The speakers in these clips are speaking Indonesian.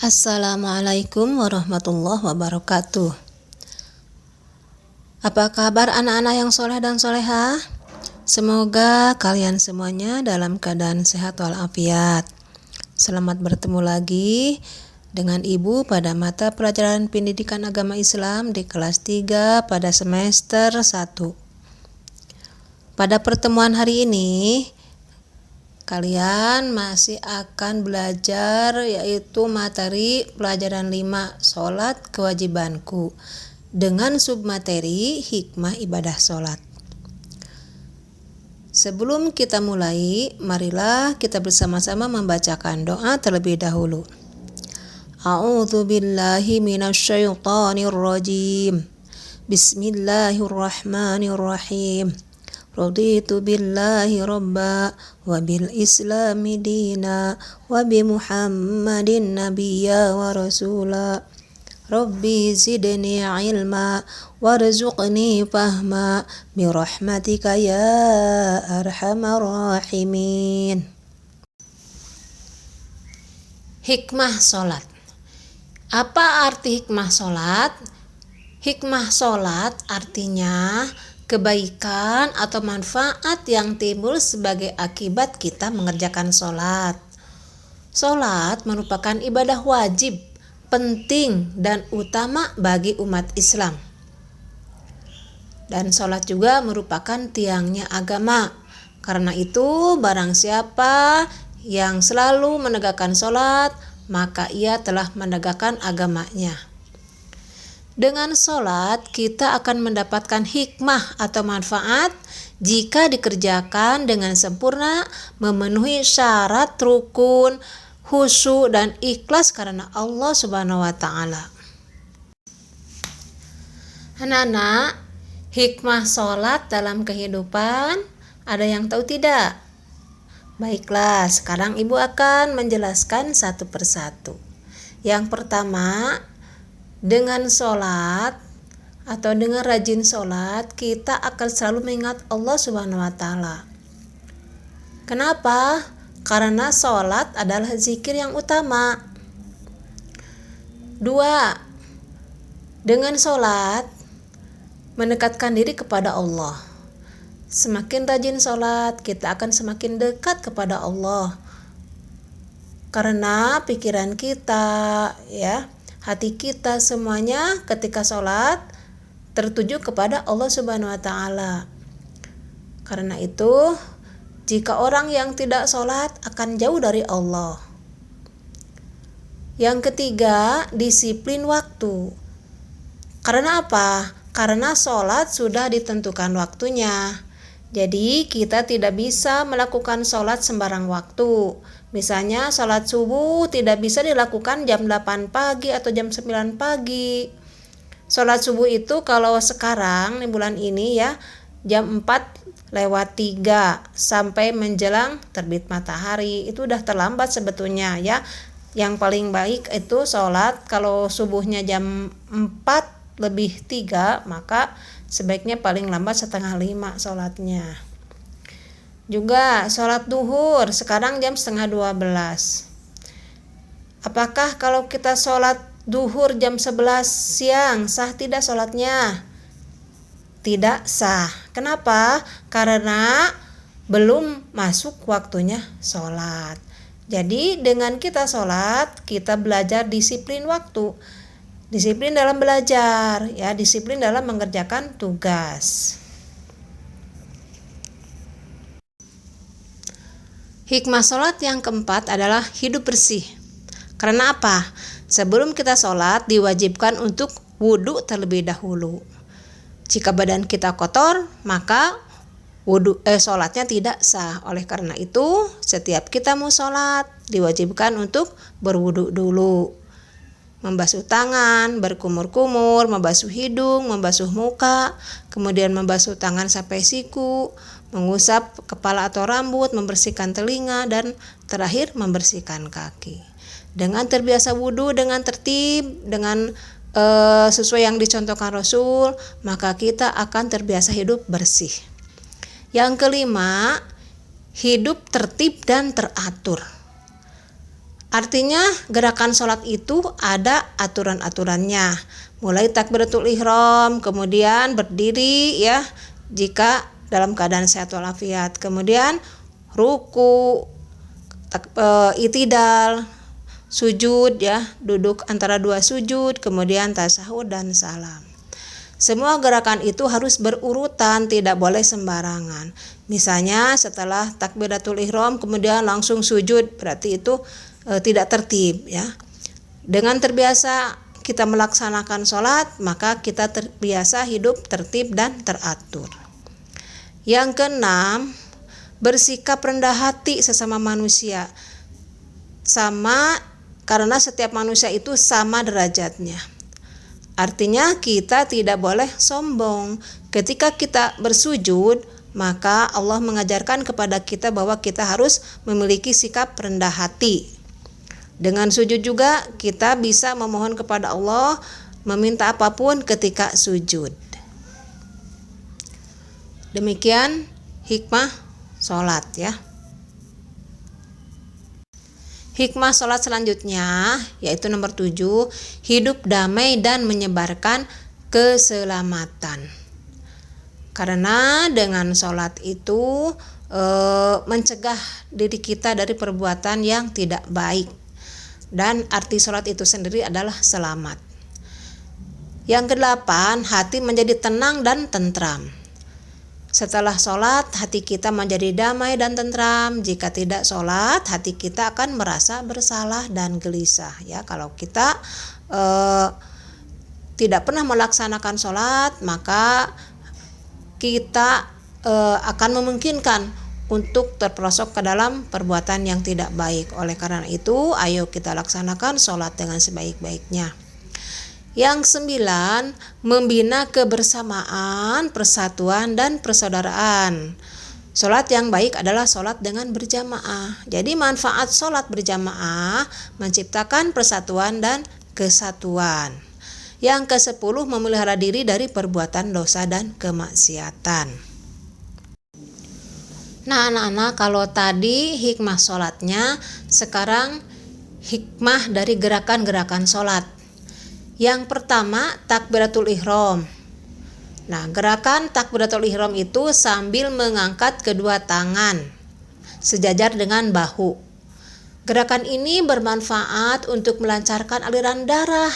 Assalamualaikum warahmatullahi wabarakatuh. Apa kabar anak-anak yang soleh dan soleha? Semoga kalian semuanya dalam keadaan sehat walafiat. Selamat bertemu lagi dengan Ibu pada mata pelajaran pendidikan agama Islam di kelas 3 pada semester 1. Pada pertemuan hari ini, kalian masih akan belajar yaitu materi pelajaran 5 sholat kewajibanku dengan submateri hikmah ibadah sholat. Sebelum kita mulai, marilah kita bersama-sama membacakan doa terlebih dahulu. A'udzu billahi minasyaitonir rajim. Bismillahirrahmanirrahim. Raditu billahi rabba wa bil islami dina wa bi muhammadin nabiyya wa rasula. Rabbi zidni ilma warzuqni fahma bi rahmatika ya arhamar rahimin. Hikmah sholat. Apa arti hikmah sholat? Hikmah sholat artinya kebaikan atau manfaat yang timbul sebagai akibat kita mengerjakan sholat. Sholat merupakan ibadah wajib, penting dan utama bagi umat Islam. Dan sholat juga merupakan tiangnya agama. Karena itu barang siapa yang selalu menegakkan sholat, maka ia telah menegakkan agamanya. Dengan sholat kita akan mendapatkan hikmah atau manfaat jika dikerjakan dengan sempurna, memenuhi syarat rukun, khusyuk dan ikhlas karena Allah Subhanahu wa Ta'ala. Anak-anak, hikmah sholat dalam kehidupan ada yang tahu tidak? Baiklah, sekarang Ibu akan menjelaskan satu persatu. Yang pertama, dengan sholat atau dengan rajin sholat, kita akan selalu mengingat Allah Subhanahu wa Ta'ala. Kenapa? Karena sholat adalah zikir yang utama. 2. Dengan sholat mendekatkan diri kepada Allah. Semakin rajin sholat, kita akan semakin dekat kepada Allah. Karena pikiran kita, hati kita semuanya ketika sholat tertuju kepada Allah Subhanahu wa Ta'ala. Karena itu, jika orang yang tidak sholat akan jauh dari Allah. Yang ketiga, disiplin waktu. Karena apa? Karena sholat sudah ditentukan waktunya. Jadi kita tidak bisa melakukan sholat sembarang waktu. Misalnya sholat subuh tidak bisa dilakukan jam 8 pagi atau jam 9 pagi. Sholat subuh itu kalau sekarang di bulan ini jam 4:03 sampai menjelang terbit matahari. Itu udah terlambat sebetulnya ya. Yang paling baik itu sholat kalau subuhnya jam 4:03, maka sebaiknya paling lambat 4:30 sholatnya. Juga sholat duhur sekarang jam 11:30. Apakah kalau kita sholat duhur jam 11 siang sah tidak sholatnya? Tidak sah. Kenapa? Karena belum masuk waktunya sholat. Jadi dengan kita sholat, kita belajar disiplin waktu. Disiplin dalam belajar, disiplin dalam mengerjakan tugas. Hikmah sholat yang keempat adalah hidup bersih. Karena apa? Sebelum kita sholat diwajibkan untuk wudhu terlebih dahulu. Jika badan kita kotor, maka sholatnya tidak sah. Oleh karena itu, setiap kita mau sholat diwajibkan untuk berwudhu dulu. Membasuh tangan, berkumur-kumur, membasuh hidung, membasuh muka, kemudian membasuh tangan sampai siku, mengusap kepala atau rambut, membersihkan telinga, dan terakhir membersihkan kaki. Dengan terbiasa wudhu dengan tertib, dengan sesuai yang dicontohkan Rasul, maka kita akan terbiasa hidup bersih. Yang kelima, hidup tertib dan teratur. Artinya gerakan sholat itu ada aturan-aturannya. Mulai takbiratul ihram, kemudian berdiri ya jika dalam keadaan sehat walafiat. Kemudian ruku, itidal, sujud ya, duduk antara dua sujud, kemudian tasahud dan salam. Semua gerakan itu harus berurutan, tidak boleh sembarangan. Misalnya setelah takbiratul ihram kemudian langsung sujud, berarti itu tidak tertib ya. Dengan terbiasa kita melaksanakan sholat, maka kita terbiasa hidup tertib dan teratur. Yang keenam, bersikap rendah hati sesama manusia. Sama, karena setiap manusia itu sama derajatnya. Artinya kita tidak boleh sombong. Ketika kita bersujud, maka Allah mengajarkan kepada kita bahwa kita harus memiliki sikap rendah hati. Dengan sujud juga kita bisa memohon kepada Allah, meminta apapun ketika sujud. Demikian hikmah sholat ya. Hikmah sholat selanjutnya yaitu nomor 7, hidup damai dan menyebarkan keselamatan. Karena dengan sholat itu mencegah diri kita dari perbuatan yang tidak baik. Dan arti sholat itu sendiri adalah selamat. Yang kedelapan, hati menjadi tenang dan tentram. Setelah sholat, hati kita menjadi damai dan tentram. Jika tidak sholat, hati kita akan merasa bersalah dan gelisah. Ya, kalau kita tidak pernah melaksanakan sholat, maka kita akan memungkinkan untuk terperosok ke dalam perbuatan yang tidak baik. Oleh karena itu, ayo kita laksanakan sholat dengan sebaik-baiknya. Yang 9, membina kebersamaan, persatuan, dan persaudaraan. Sholat yang baik adalah sholat dengan berjamaah. Jadi manfaat sholat berjamaah menciptakan persatuan dan kesatuan. Yang ke-10, memelihara diri dari perbuatan dosa dan kemaksiatan. Nah anak-anak, kalau tadi hikmah sholatnya, sekarang hikmah dari gerakan-gerakan sholat. Yang pertama, takbiratul ihram. Nah, gerakan takbiratul ihram itu sambil mengangkat kedua tangan sejajar dengan bahu. Gerakan ini bermanfaat untuk melancarkan aliran darah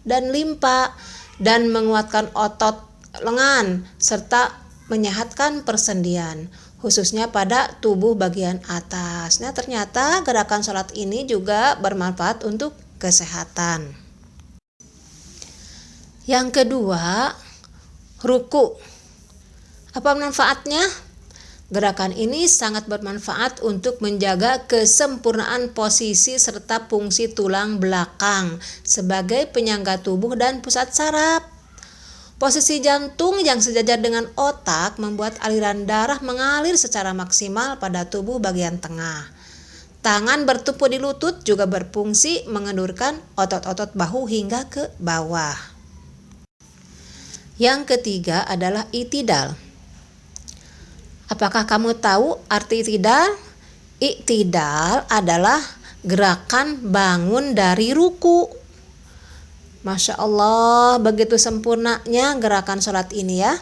dan limpa dan menguatkan otot lengan serta menyehatkan persendian, khususnya pada tubuh bagian atas. Nah, ternyata gerakan sholat ini juga bermanfaat untuk kesehatan. Yang kedua, ruku. Apa manfaatnya? Gerakan ini sangat bermanfaat untuk menjaga kesempurnaan posisi serta fungsi tulang belakang sebagai penyangga tubuh dan pusat saraf. Posisi jantung yang sejajar dengan otak membuat aliran darah mengalir secara maksimal pada tubuh bagian tengah. Tangan bertumpu di lutut juga berfungsi mengendurkan otot-otot bahu hingga ke bawah. Yang ketiga adalah i'tidal. Apakah kamu tahu arti i'tidal? I'tidal adalah gerakan bangun dari ruku. Masya Allah, begitu sempurnanya gerakan sholat ini ya.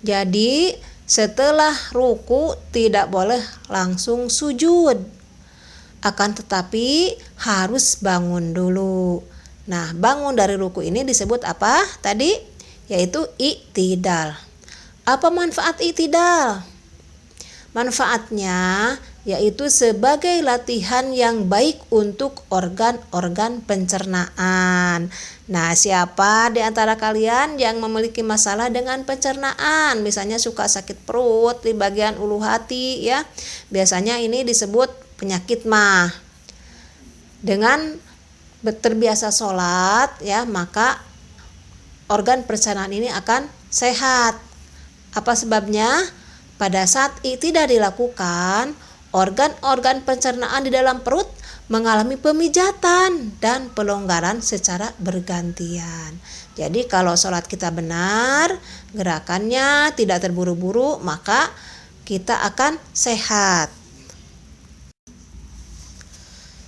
Jadi setelah ruku tidak boleh langsung sujud. Akan tetapi harus bangun dulu. Nah, bangun dari ruku ini disebut apa tadi? Yaitu i'tidal. Apa manfaat i'tidal? Manfaatnya yaitu sebagai latihan yang baik untuk organ-organ pencernaan. Nah, siapa di antara kalian yang memiliki masalah dengan pencernaan? Misalnya suka sakit perut di bagian ulu hati ya. Biasanya ini disebut penyakit mah. Dengan terbiasa sholat ya, maka organ pencernaan ini akan sehat. Apa sebabnya? Pada saat i'tidal dilakukan, organ-organ pencernaan di dalam perut mengalami pemijatan dan pelonggaran secara bergantian. Jadi kalau sholat kita benar, gerakannya tidak terburu-buru, maka kita akan sehat.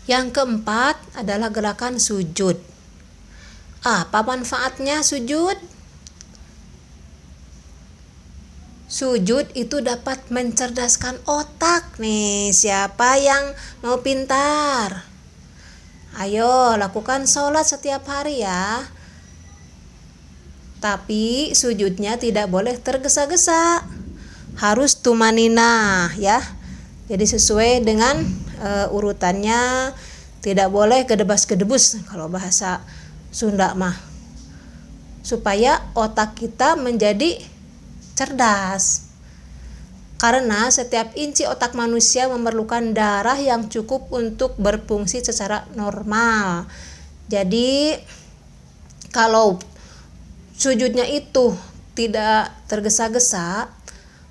Yang keempat adalah gerakan sujud. Apa manfaatnya sujud? Sujud itu dapat mencerdaskan otak nih. Siapa yang mau pintar? Ayo lakukan sholat setiap hari ya. Tapi sujudnya tidak boleh tergesa-gesa. Harus tumanina ya. Jadi sesuai dengan urutannya, tidak boleh gedebas-gedebus kalau bahasa Sunda mah. Supaya otak kita menjadi cerdas. Karena setiap inci otak manusia memerlukan darah yang cukup untuk berfungsi secara normal. Jadi kalau sujudnya itu tidak tergesa-gesa,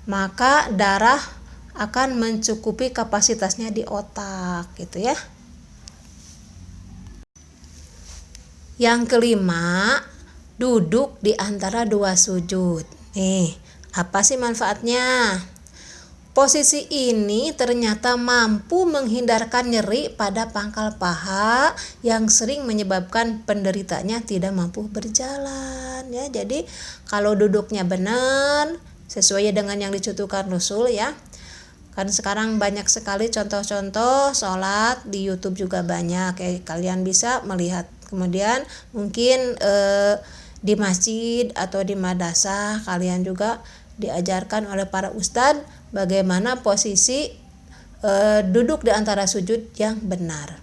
maka darah akan mencukupi kapasitasnya di otak gitu ya. Yang kelima, duduk di antara dua sujud. Apa sih manfaatnya? Posisi ini ternyata mampu menghindarkan nyeri pada pangkal paha yang sering menyebabkan penderitanya tidak mampu berjalan ya. Jadi kalau duduknya benar sesuai dengan yang dicontohkan Rasul ya. Kan sekarang banyak sekali contoh-contoh sholat di YouTube juga banyak ya, kalian bisa melihat. Kemudian mungkin di masjid atau di madrasah kalian juga diajarkan oleh para ustadz bagaimana posisi duduk di antara sujud yang benar.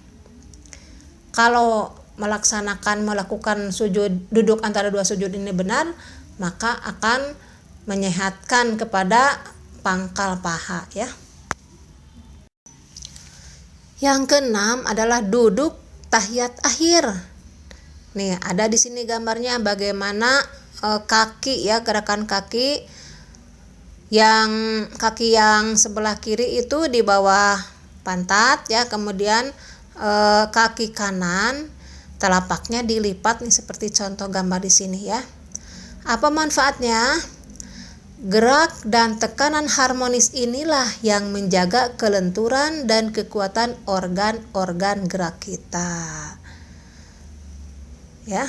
Kalau melakukan sujud duduk antara dua sujud ini benar, maka akan menyehatkan kepada pangkal paha ya. Yang keenam adalah duduk tahiyat akhir. Nih, ada di sini gambarnya bagaimana kaki ya, gerakan kaki yang sebelah kiri itu di bawah pantat ya, kemudian kaki kanan telapaknya dilipat nih seperti contoh gambar di sini ya. Apa manfaatnya? Gerak dan tekanan harmonis inilah yang menjaga kelenturan dan kekuatan organ-organ gerak kita. Ya.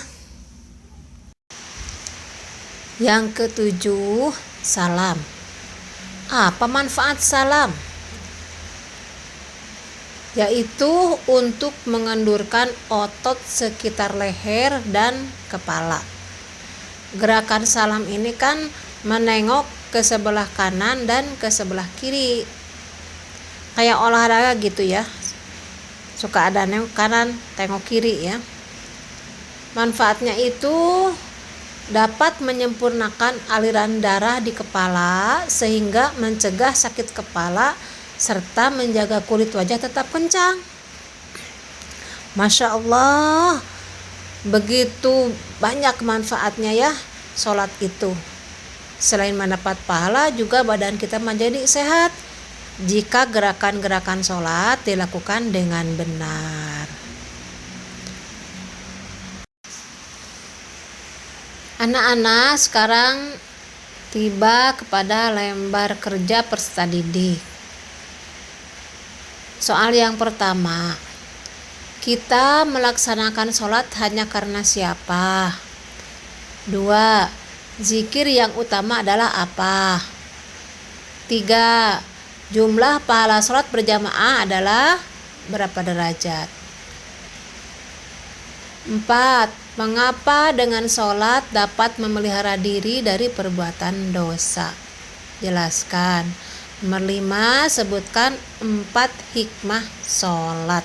Yang ketujuh, salam. Apa manfaat salam? Yaitu untuk mengendurkan otot sekitar leher dan kepala. Gerakan salam ini kan menengok ke sebelah kanan dan ke sebelah kiri. Kayak olahraga gitu ya. Suka ada nengok kanan, tengok kiri ya. Manfaatnya itu dapat menyempurnakan aliran darah di kepala sehingga mencegah sakit kepala serta menjaga kulit wajah tetap kencang. Masya Allah, begitu banyak manfaatnya ya sholat itu. Selain mendapat pahala, juga badan kita menjadi sehat jika gerakan-gerakan sholat dilakukan dengan benar. Anak-anak sekarang tiba kepada lembar kerja peserta didik. Soal yang pertama, kita melaksanakan sholat hanya karena siapa? 2. Zikir yang utama adalah apa? 3. Jumlah pahala sholat berjamaah adalah berapa derajat? 4. Mengapa dengan sholat dapat memelihara diri dari perbuatan dosa? Jelaskan. Nomor 5. Sebutkan 4 hikmah sholat.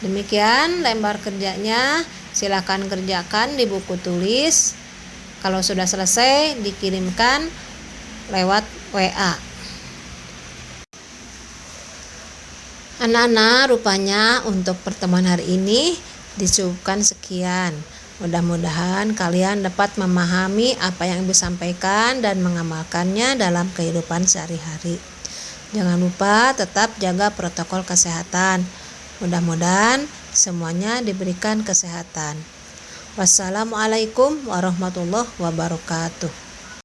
Demikian lembar kerjanya. Silakan kerjakan di buku tulis. Kalau sudah selesai, dikirimkan lewat WA. Anak-anak, rupanya untuk pertemuan hari ini dicukupkan sekian. Mudah-mudahan kalian dapat memahami apa yang Ibu sampaikan dan mengamalkannya dalam kehidupan sehari-hari. Jangan lupa tetap jaga protokol kesehatan. Mudah-mudahan semuanya diberikan kesehatan. Wassalamualaikum warahmatullahi wabarakatuh.